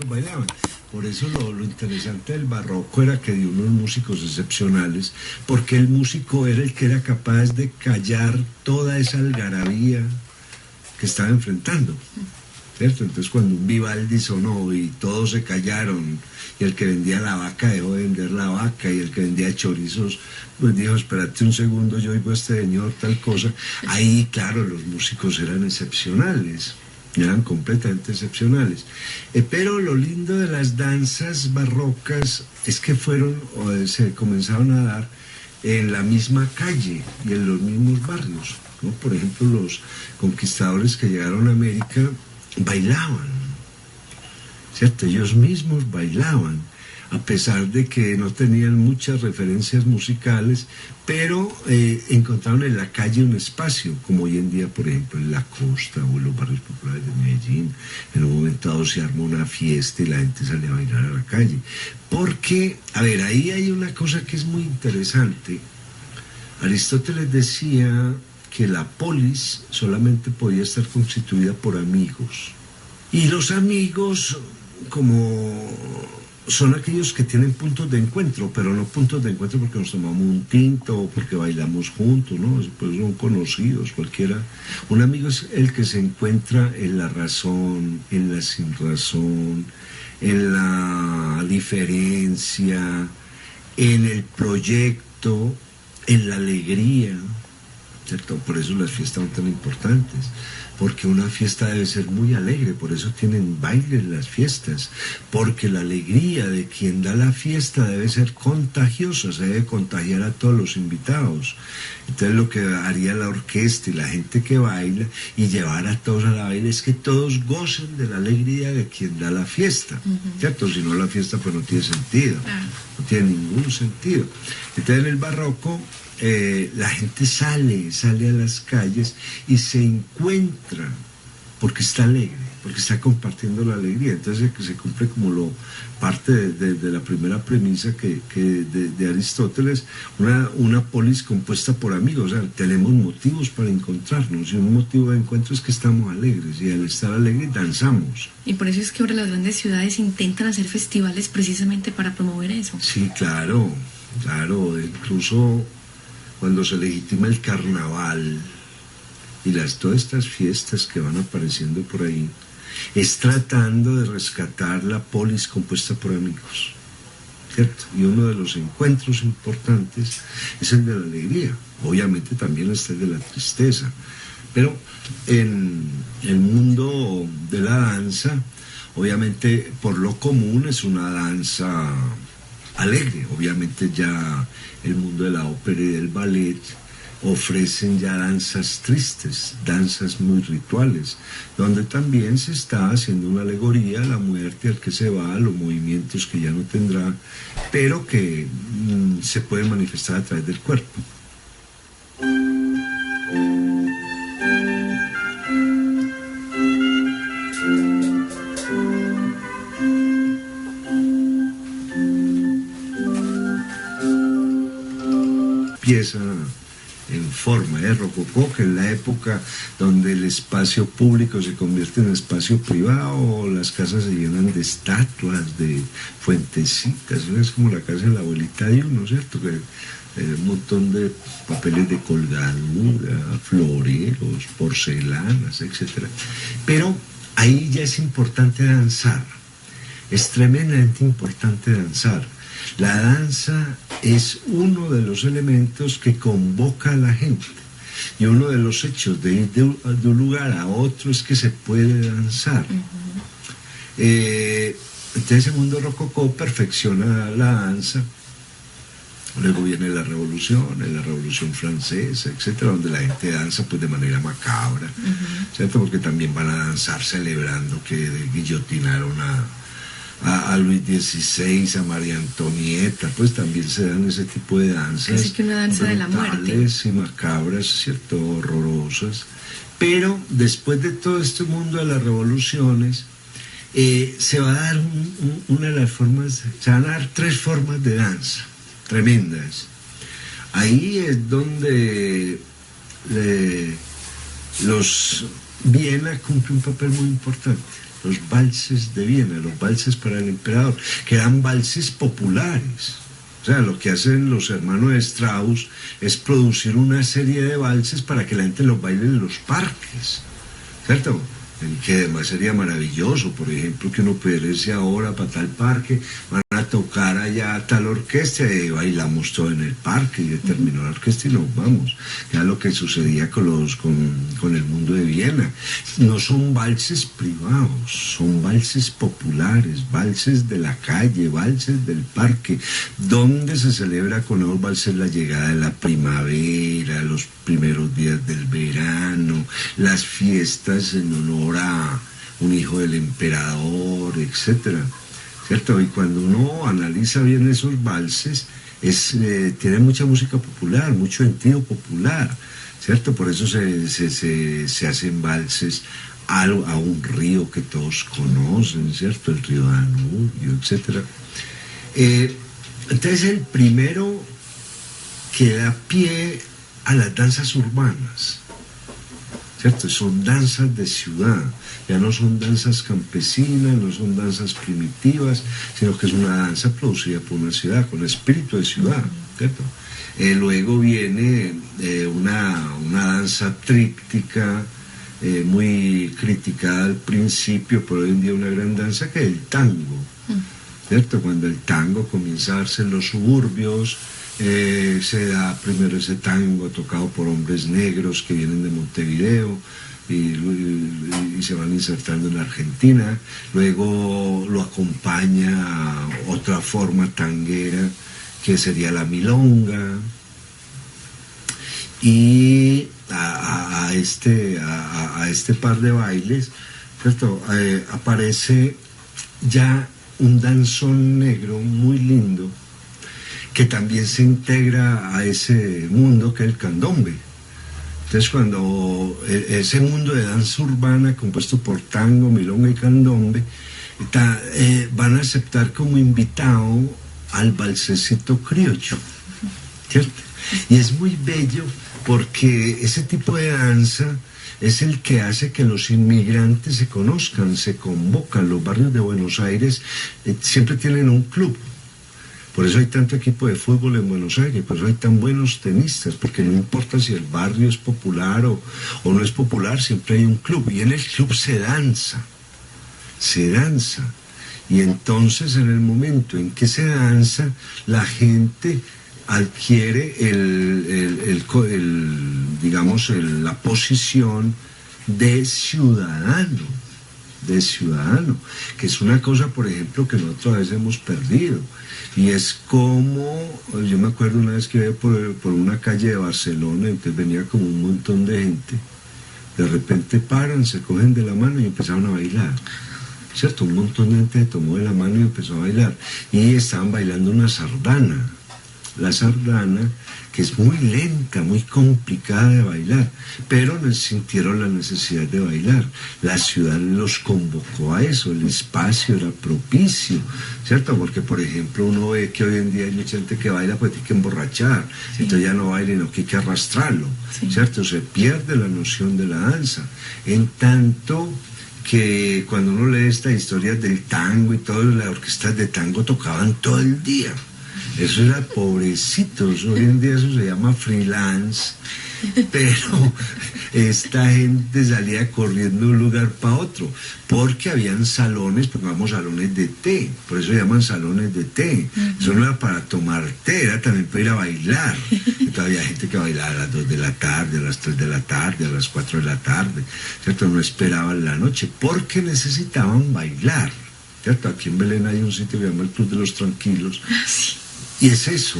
otros bailaban. Por eso lo interesante del barroco era que dio unos músicos excepcionales, porque el músico era el que era capaz de callar toda esa algarabía que estaba enfrentando, ¿cierto? Entonces cuando un Vivaldi sonó y todos se callaron, y el que vendía la vaca dejó de vender la vaca, y el que vendía chorizos pues dijo, espérate un segundo, yo oigo a este señor tal cosa. Ahí claro, los músicos eran excepcionales, eran completamente excepcionales. Pero lo lindo de las danzas barrocas es que se comenzaron a dar en la misma calle y en los mismos barrios, ¿no? Por ejemplo, los conquistadores que llegaron a América bailaban, ¿cierto? Ellos mismos bailaban, a pesar de que no tenían muchas referencias musicales, pero encontraron en la calle un espacio, como hoy en día, por ejemplo, en la costa o en los barrios populares de Medellín. En un momento dado se armó una fiesta y la gente salía a bailar a la calle. Porque, a ver, ahí hay una cosa que es muy interesante. Aristóteles decía que la polis solamente podía estar constituida por amigos. Y los amigos, como son aquellos que tienen puntos de encuentro, pero no puntos de encuentro porque nos tomamos un tinto o porque bailamos juntos, ¿no? Pues son conocidos, cualquiera. Un amigo es el que se encuentra en la razón, en la sinrazón, en la diferencia, en el proyecto, en la alegría, ¿cierto? Por eso las fiestas son tan importantes, porque una fiesta debe ser muy alegre, por eso tienen bailes las fiestas, porque la alegría de quien da la fiesta debe ser contagiosa, se debe contagiar a todos los invitados. Entonces lo que haría la orquesta y la gente que baila y llevar a todos a la baile es que todos gocen de la alegría de quien da la fiesta, ¿cierto? Si no, la fiesta pues no tiene sentido, no tiene ningún sentido. Entonces en el barroco la gente sale a las calles y se encuentra porque está alegre, porque está compartiendo la alegría. Entonces se cumple como parte de la primera premisa de Aristóteles, una polis compuesta por amigos. O sea, tenemos motivos para encontrarnos, y un motivo de encuentro es que estamos alegres, y al estar alegres danzamos. Y por eso es que ahora las grandes ciudades intentan hacer festivales precisamente para promover eso. Sí, claro, incluso cuando se legitima el carnaval y todas estas fiestas que van apareciendo por ahí, es tratando de rescatar la polis compuesta por amigos, ¿cierto? Y uno de los encuentros importantes es el de la alegría. Obviamente también está el de la tristeza, pero en el mundo de la danza, obviamente por lo común es una danza alegre. Obviamente ya el mundo de la ópera y del ballet ofrecen ya danzas tristes, danzas muy rituales, donde también se está haciendo una alegoría a la muerte, al que se va, a los movimientos que ya no tendrá, pero que se pueden manifestar a través del cuerpo. Pieza en forma de rococó, que es la época donde el espacio público se convierte en espacio privado, las casas se llenan de estatuas, de fuentecitas, ¿no? Es como la casa de la abuelita de uno, ¿cierto? Que un montón de papeles de colgadura, floreros, porcelanas, etc. Pero ahí ya es importante danzar, es tremendamente importante danzar. La danza es uno de los elementos que convoca a la gente, y uno de los hechos de ir de un lugar a otro es que se puede danzar. Entonces el mundo rococó perfecciona la danza. Luego viene la Revolución Francesa, etcétera, donde la gente danza pues de manera macabra, ¿cierto? Porque también van a danzar celebrando que guillotinaron a Luis XVI, a María Antonieta, pues también se dan ese tipo de danzas. Casi que una danza de la muerte. Y macabras, ¿cierto? Horrorosas. Pero después de todo este mundo de las revoluciones, se va a dar una de las formas, se van a dar 3 formas de danza tremendas. Ahí es donde Viena cumple un papel muy importante. los valses de Viena, los valses para el emperador, que eran valses populares. O sea, lo que hacen los hermanos de Strauss es producir una serie de valses para que la gente los baile en los parques, ¿cierto? Que además sería maravilloso, por ejemplo, que uno pudiera irse ahora para tal parque, van a tocar allá tal orquesta y bailamos todo en el parque y terminó la orquesta y nos vamos. Era lo que sucedía con el mundo de Viena. No son valses privados, son valses populares, valses de la calle, valses del parque, donde se celebra con los valses la llegada de la primavera, los primeros días del verano, las fiestas en honor a un hijo del emperador, etcétera, ¿cierto? Y cuando uno analiza bien esos valses, tiene mucha música popular, mucho sentido popular, ¿cierto? Por eso se hacen valses a un río que todos conocen, ¿cierto? El río Danubio, etcétera. Entonces el primero que da pie a las danzas urbanas, ¿cierto? Son danzas de ciudad, ya no son danzas campesinas, no son danzas primitivas, sino que es una danza producida por una ciudad, con espíritu de ciudad, ¿cierto? Luego viene una danza tríptica, muy criticada al principio, pero hoy en día una gran danza, que es el tango, ¿cierto? Cuando el tango comienza a darse en los suburbios, se da primero ese tango tocado por hombres negros que vienen de Montevideo y se van insertando en la Argentina. Luego lo acompaña otra forma tanguera que sería la milonga, y a este par de bailes, ¿cierto? Aparece ya un danzón negro muy lindo que también se integra a ese mundo que es el candombe. Entonces, cuando ese mundo de danza urbana compuesto por tango, milonga y candombe van a aceptar como invitado al valsecito criollo, ¿cierto? Y es muy bello porque ese tipo de danza es el que hace que los inmigrantes se conozcan, se convocan. Los barrios de Buenos Aires siempre tienen un club. Por eso hay tanto equipo de fútbol en Buenos Aires, por eso hay tan buenos tenistas, porque no importa si el barrio es popular o no es popular, siempre hay un club. Y en el club se danza. Y entonces, en el momento en que se danza, la gente adquiere la posición de ciudadano, que es una cosa, por ejemplo, que nosotros a veces hemos perdido. Y es como, yo me acuerdo una vez que iba por una calle de Barcelona, entonces venía como un montón de gente, de repente paran, se cogen de la mano y empezaron a bailar, ¿cierto? Un montón de gente se tomó de la mano y empezó a bailar, y estaban bailando una sardana, la sardana, que es muy lenta, muy complicada de bailar, pero no sintieron la necesidad de bailar. La ciudad los convocó a eso, el espacio era propicio, ¿cierto? Porque, por ejemplo, uno ve que hoy en día hay mucha gente que baila, pues tiene que emborrachar, sí. Entonces ya no baila, no, que hay que arrastrarlo, sí. ¿Cierto? Se pierde la noción de la danza. En tanto que cuando uno lee estas historias del tango y todo, las orquestas de tango tocaban todo el día. Eso era pobrecitos, hoy en día eso se llama freelance, pero esta gente salía corriendo de un lugar para otro, porque habían salones, pongamos salones de té, por eso se llaman salones de té. Eso no era para tomar té, era también para ir a bailar. Entonces había gente que bailaba a las 2 de la tarde, a las 3 de la tarde, a las 4 de la tarde, ¿cierto? No esperaban la noche, porque necesitaban bailar, ¿cierto? Aquí en Belén hay un sitio que se llama el Club de los Tranquilos. Sí. Y es eso,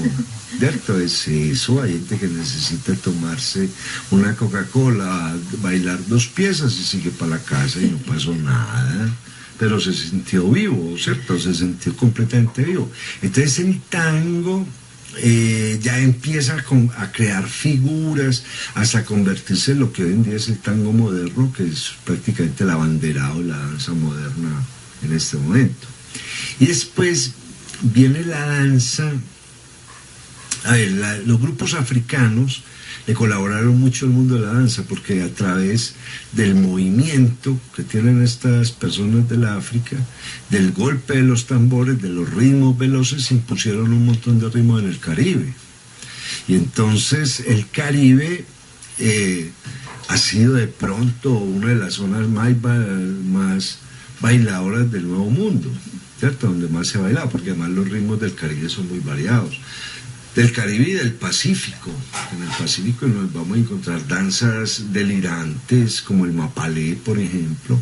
¿cierto? Es eso, hay gente que necesita tomarse una Coca-Cola, bailar 2 piezas y sigue para la casa y no pasó nada, pero se sintió vivo, ¿cierto? Se sintió completamente vivo. Entonces el tango ya empieza a crear figuras hasta convertirse en lo que hoy en día es el tango moderno, que es prácticamente el abanderado de la danza moderna en este momento. Y después viene la danza, los grupos africanos le colaboraron mucho al mundo de la danza, porque a través del movimiento que tienen estas personas de la África, del golpe de los tambores, de los ritmos veloces, impusieron un montón de ritmos en el Caribe. Y entonces el Caribe ha sido de pronto una de las zonas más bailadoras del Nuevo Mundo, ¿cierto? Donde más se ha bailado, porque además los ritmos del Caribe son muy variados. Del Caribe y del Pacífico. En el Pacífico nos vamos a encontrar danzas delirantes como el mapalé, por ejemplo,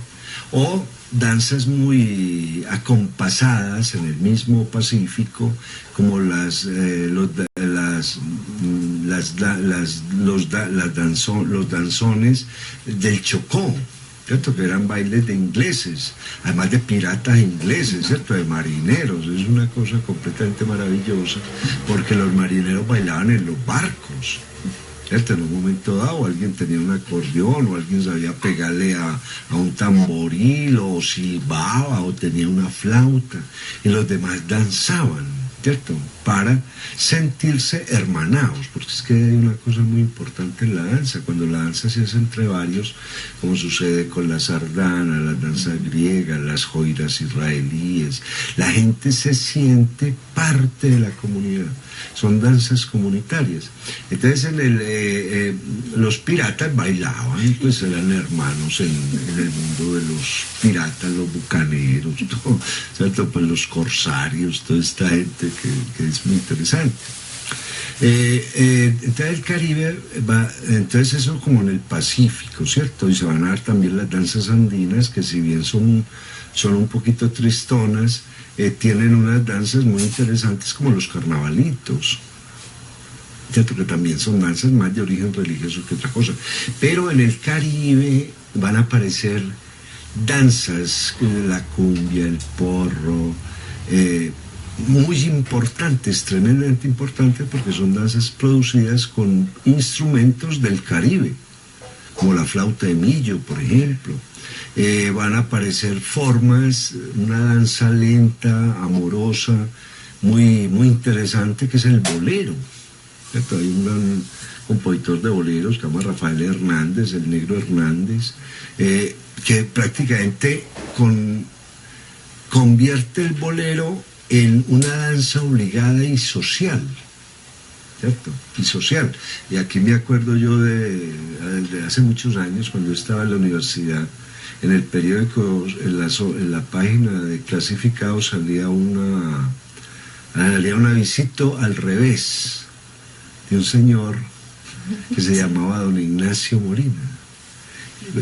o danzas muy acompasadas en el mismo Pacífico, como los danzones del Chocó, ¿cierto? Que eran bailes de ingleses, además de piratas ingleses, ¿cierto? De marineros. Es una cosa completamente maravillosa, porque los marineros bailaban en los barcos, ¿cierto? En un momento dado alguien tenía un acordeón, o alguien sabía pegarle a un tamboril, o silbaba, o tenía una flauta, y los demás danzaban, ¿cierto? Para sentirse hermanados, porque es que hay una cosa muy importante en la danza. Cuando la danza se hace entre varios, como sucede con la sardana, las danzas griegas, las joiras israelíes, la gente se siente parte de la comunidad. Son danzas comunitarias. Entonces los piratas bailaban, pues eran hermanos en el mundo de los piratas, los bucaneros, todo, ¿cierto? Pues los corsarios, toda esta gente que es muy interesante. Entonces el Caribe va, entonces eso como en el Pacífico, ¿cierto? Y se van a dar también las danzas andinas, que si bien son un poquito tristonas, tienen unas danzas muy interesantes como los carnavalitos, ¿cierto? Que también son danzas más de origen religioso que otra cosa. Pero en el Caribe van a aparecer danzas, la cumbia, el porro, muy importantes, tremendamente importantes, porque son danzas producidas con instrumentos del Caribe, como la flauta de millo, por ejemplo. Van a aparecer formas, una danza lenta, amorosa, muy, muy interesante, que es el bolero, ¿cierto? Hay un gran compositor de boleros que se llama Rafael Hernández, el Negro Hernández, que prácticamente convierte el bolero en una danza obligada y social, ¿cierto? Y social. Y aquí me acuerdo yo de hace muchos años, cuando yo estaba en la universidad, en el periódico, en la página de clasificados salía una visita al revés de un señor que se llamaba don Ignacio Molina.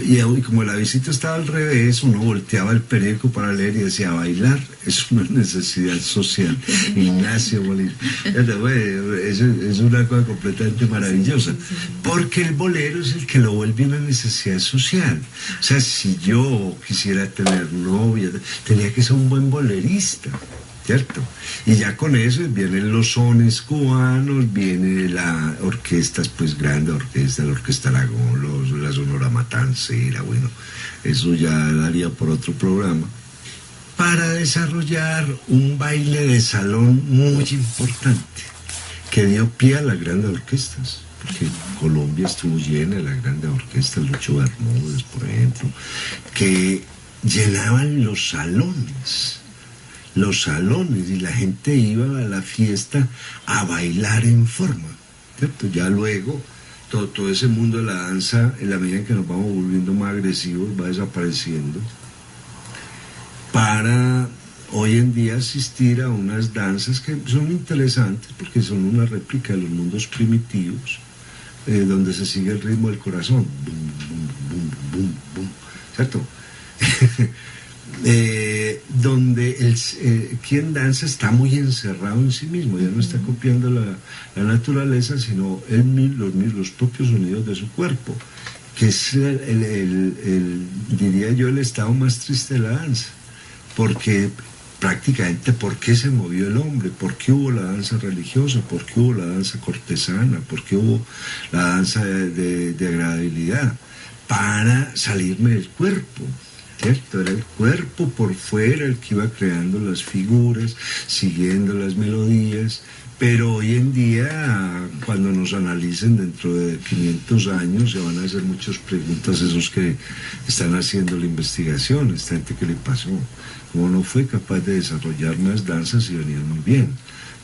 Y como la visita estaba al revés, uno volteaba el periódico para leer y decía: bailar es una necesidad social. Ignacio Molina. Es una cosa completamente maravillosa, porque el bolero es el que lo vuelve una necesidad social. O sea, si yo quisiera tener novia, tenía que ser un buen bolerista, ¿cierto? Y ya con eso vienen los sones cubanos, viene la orquestas, pues grande orquesta, la Orquesta Aragón, la Sonora Matancera, bueno, eso ya daría por otro programa, para desarrollar un baile de salón muy importante, que dio pie a las grandes orquestas, porque Colombia estuvo llena de las grandes orquestas, Lucho Bermúdez, por ejemplo, que llenaban los salones, y la gente iba a la fiesta a bailar en forma, ¿cierto? Ya luego todo ese mundo de la danza, en la medida en que nos vamos volviendo más agresivos, va desapareciendo, para hoy en día asistir a unas danzas que son interesantes porque son una réplica de los mundos primitivos, donde se sigue el ritmo del corazón, bum, bum, bum, bum, bum, ¿cierto? Donde quien danza está muy encerrado en sí mismo, ya no está copiando la naturaleza, sino los propios sonidos de su cuerpo, que es diría yo, el estado más triste de la danza, porque prácticamente, ¿por qué se movió el hombre? ¿Por qué hubo la danza religiosa? ¿Por qué hubo la danza cortesana? ¿Por qué hubo la danza de agradabilidad? Para salirme del cuerpo, ¿cierto? Era el cuerpo por fuera el que iba creando las figuras, siguiendo las melodías, pero hoy en día, cuando nos analicen dentro de 500 años, se van a hacer muchas preguntas esos que están haciendo la investigación, esta gente que le pasó, cómo no fue capaz de desarrollar unas danzas y venían muy bien,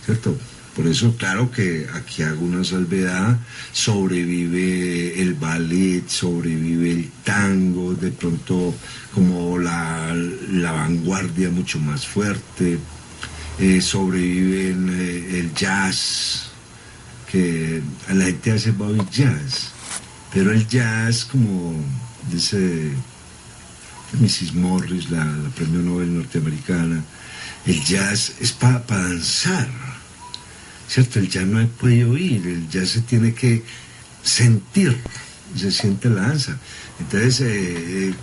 ¿cierto? Por eso, claro que aquí hago una salvedad, sobrevive el ballet, sobrevive el tango, de pronto como la vanguardia mucho más fuerte, sobreviven el jazz, que a la gente hace bobby jazz, pero el jazz, como dice Mrs. Morris, la premio Nobel norteamericana, el jazz es para danzar, ¿cierto? El jazz no se puede oír, el jazz se tiene que sentir, se siente la danza. Entonces,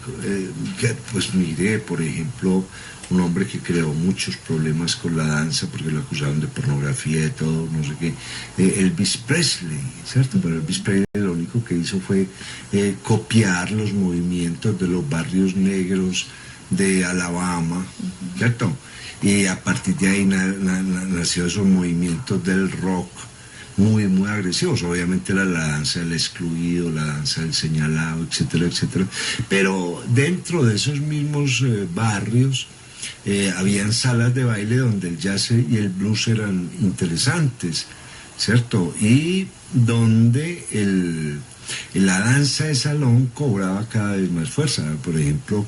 pues mire, por ejemplo, un hombre que creó muchos problemas con la danza porque lo acusaban de pornografía y todo, no sé qué, Elvis Presley, ¿cierto? Pero Elvis Presley lo único que hizo fue copiar los movimientos de los barrios negros de Alabama, ¿cierto? Y a partir de ahí nació esos movimientos del rock muy, muy agresivos. Obviamente era la danza del excluido, la danza del señalado, etcétera, etcétera. Pero dentro de esos mismos barrios habían salas de baile donde el jazz y el blues eran interesantes, ¿cierto? Y donde la danza de salón cobraba cada vez más fuerza. Por ejemplo,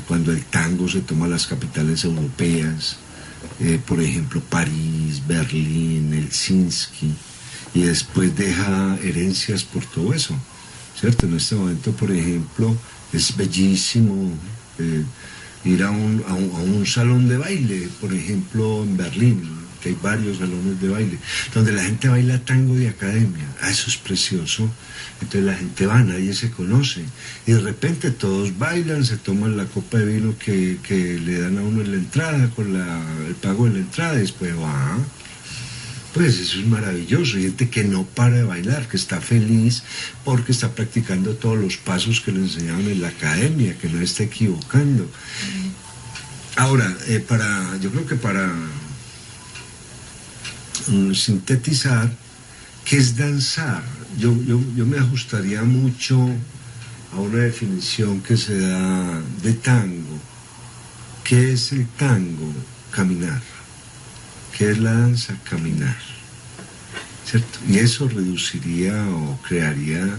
cuando el tango se toma las capitales europeas, por ejemplo, París, Berlín, Helsinki, y después deja herencias por todo eso, ¿cierto? En este momento, por ejemplo, es bellísimo ir a un salón de baile, por ejemplo, en Berlín, que hay varios salones de baile, donde la gente baila tango de academia. Eso es precioso. Entonces la gente va, nadie se conoce. Y de repente todos bailan, se toman la copa de vino que le dan a uno en la entrada, con el pago de la entrada, y después va. Pues eso es maravilloso. Hay gente que no para de bailar, que está feliz porque está practicando todos los pasos que le enseñaban en la academia, que no está equivocando. Ahora, yo creo que para sintetizar, ¿qué es danzar? Yo me ajustaría mucho a una definición que se da de tango. ¿Qué es el tango? Caminar. ¿Qué es la danza? Caminar, ¿cierto? Y eso reduciría o crearía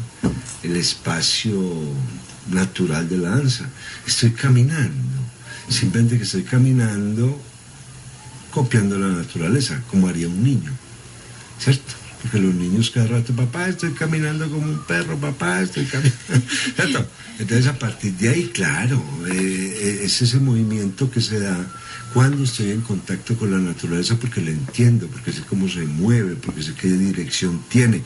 el espacio natural de la danza. Estoy caminando, simplemente que estoy caminando copiando la naturaleza, como haría un niño, ¿cierto? Porque los niños cada rato, papá, estoy caminando como un perro, papá, estoy caminando, ¿cierto? Entonces a partir de ahí, claro, es ese movimiento que se da cuando estoy en contacto con la naturaleza, porque la entiendo, porque sé cómo se mueve, porque sé qué dirección tiene,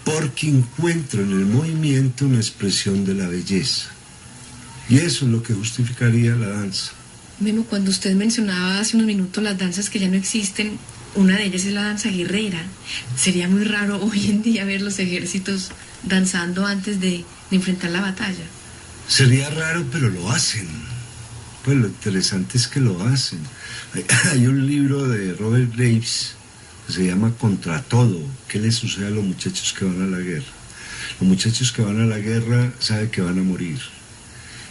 porque encuentro en el movimiento una expresión de la belleza. Y eso es lo que justificaría la danza. Memo, cuando usted mencionaba hace unos minutos las danzas que ya no existen, una de ellas es la danza guerrera. Sería muy raro hoy en día ver los ejércitos danzando antes de enfrentar la batalla. Sería raro, pero lo hacen. Pues lo interesante es que lo hacen. Hay un libro de Robert Graves que se llama Contra Todo. ¿Qué les sucede a los muchachos que van a la guerra? Los muchachos que van a la guerra saben que van a morir.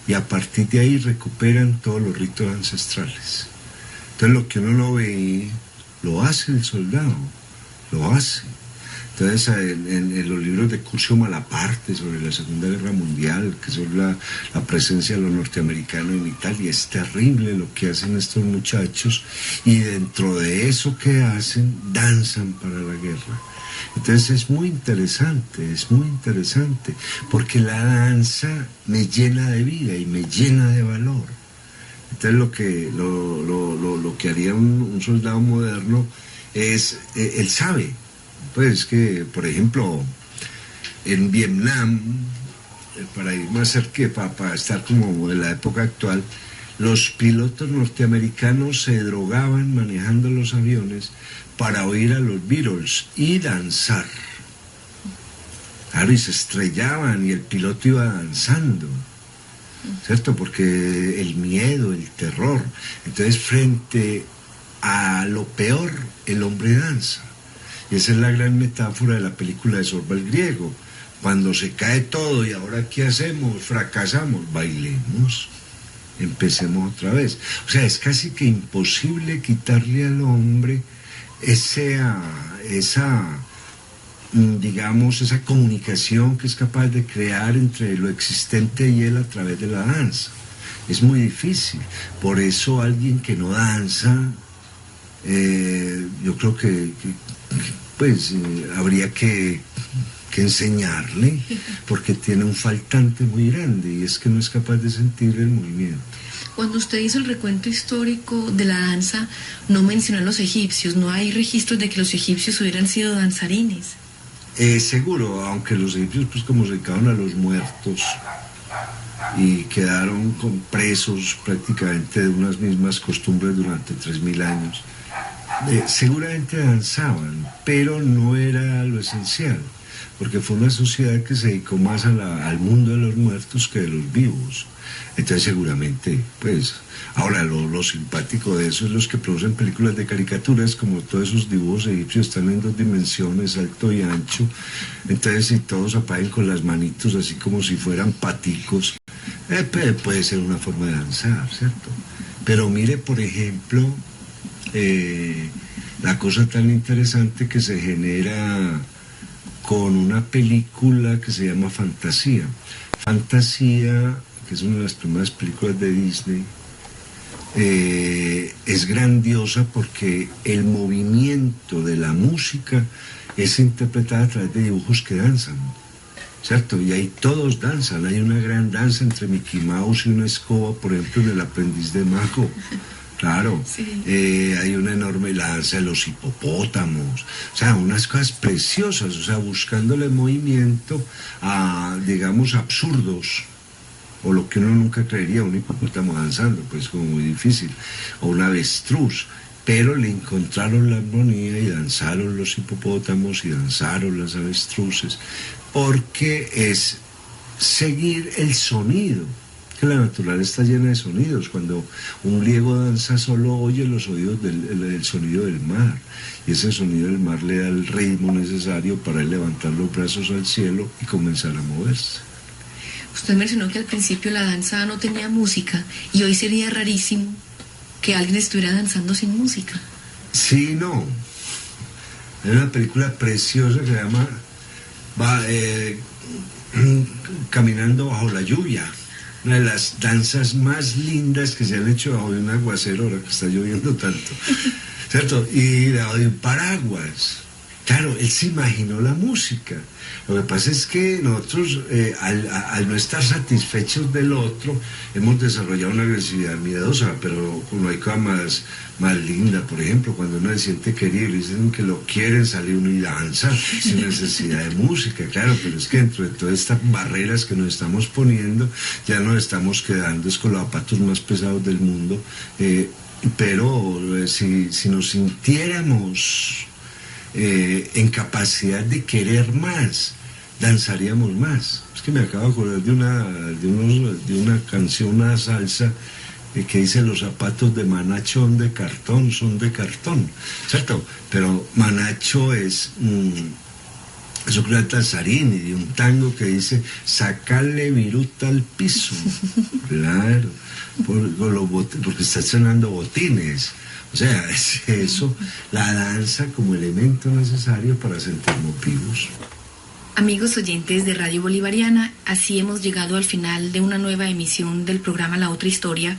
Y a partir de ahí recuperan todos los ritos ancestrales. Entonces lo que uno no ve, lo hace el soldado, lo hace. Entonces en los libros de Curcio Malaparte sobre la Segunda Guerra Mundial, que son la presencia de los norteamericanos en Italia, es terrible lo que hacen estos muchachos, y dentro de eso que hacen, danzan para la guerra. Entonces es muy interesante, porque la danza me llena de vida y me llena de valor. Entonces lo que haría un soldado moderno es, él sabe, pues que, por ejemplo, en Vietnam, para ir más cerca, para estar como de la época actual, los pilotos norteamericanos se drogaban manejando los aviones para oír a los Beatles y danzar. Claro, y se estrellaban y el piloto iba danzando. ¿cierto? Porque el miedo, el terror. Entonces, frente a lo peor, el hombre danza. Y esa es la gran metáfora de la película de Sorba el Griego. Cuando se cae todo y ahora ¿qué hacemos? Fracasamos, bailemos, empecemos otra vez. O sea, es casi que imposible quitarle al hombre digamos, esa comunicación que es capaz de crear entre lo existente y él a través de la danza. Es muy difícil. Por eso alguien que no danza, yo creo que habría que enseñarle, porque tiene un faltante muy grande y es que no es capaz de sentir el movimiento. Cuando usted hizo el recuento histórico de la danza, no mencionó a los egipcios. No hay registros de que los egipcios hubieran sido danzarines. Seguro, aunque los egipcios pues como se dedicaban a los muertos y quedaron presos prácticamente de unas mismas costumbres durante 3000 años, seguramente danzaban, pero no era lo esencial, porque fue una sociedad que se dedicó más al mundo de los muertos que de los vivos. Entonces seguramente, pues, ahora lo simpático de eso es los que producen películas de caricaturas, como todos esos dibujos egipcios están en 2 dimensiones, alto y ancho, entonces si todos apagan con las manitos así como si fueran paticos, puede ser una forma de danzar, ¿cierto? Pero mire, por ejemplo, la cosa tan interesante que se genera con una película que se llama Fantasía. Fantasía, que es una de las primeras películas de Disney, es grandiosa porque el movimiento de la música es interpretada a través de dibujos que danzan, ¿cierto? Y ahí todos danzan, hay una gran danza entre Mickey Mouse y una escoba, por ejemplo, en El aprendiz de mago. Claro, sí. Hay una enorme danza de los hipopótamos, o sea, unas cosas preciosas, o sea, buscándole movimiento a, digamos, absurdos, o lo que uno nunca creería, un hipopótamo danzando, pues como muy difícil, o un avestruz, pero le encontraron la armonía y danzaron los hipopótamos y danzaron las avestruces, porque es seguir el sonido. Que la naturaleza está llena de sonidos. Cuando un griego danza solo oye los oídos el sonido del mar, y ese sonido del mar le da el ritmo necesario para él levantar los brazos al cielo y comenzar a moverse. Usted mencionó que al principio la danza no tenía música, y hoy sería rarísimo que alguien estuviera danzando sin música. Sí, no. Hay una película preciosa que se llama Caminando bajo la lluvia. Una de las danzas más lindas que se han hecho bajo de un aguacero, ahora que está lloviendo tanto, ¿cierto? Y debajo de un paraguas. Claro, él se imaginó la música. Lo que pasa es que nosotros, al no estar satisfechos del otro, hemos desarrollado una agresividad miedosa, pero no hay cosa más linda. Por ejemplo, cuando uno se siente querido, dicen que lo quieren, sale uno y danza sin necesidad de música, claro, pero es que dentro de todas estas barreras que nos estamos poniendo, ya nos estamos quedando con los zapatos más pesados del mundo, pero si nos sintiéramos en capacidad de querer más, danzaríamos más. Es que me acabo de acordar de una canción, una salsa que dice: los zapatos de Manacho son de cartón, ¿cierto? Pero Manacho es eso que era Tazarín, y de un tango que dice: sacarle viruta al piso. Claro, porque está estrenando botines. O sea, es eso, la danza como elemento necesario para sentirnos vivos. Amigos oyentes de Radio Bolivariana, así hemos llegado al final de una nueva emisión del programa La Otra Historia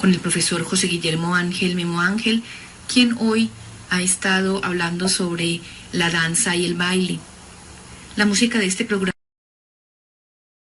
con el profesor José Guillermo Ángel Memo Ángel, quien hoy ha estado hablando sobre la danza y el baile. La música de este programa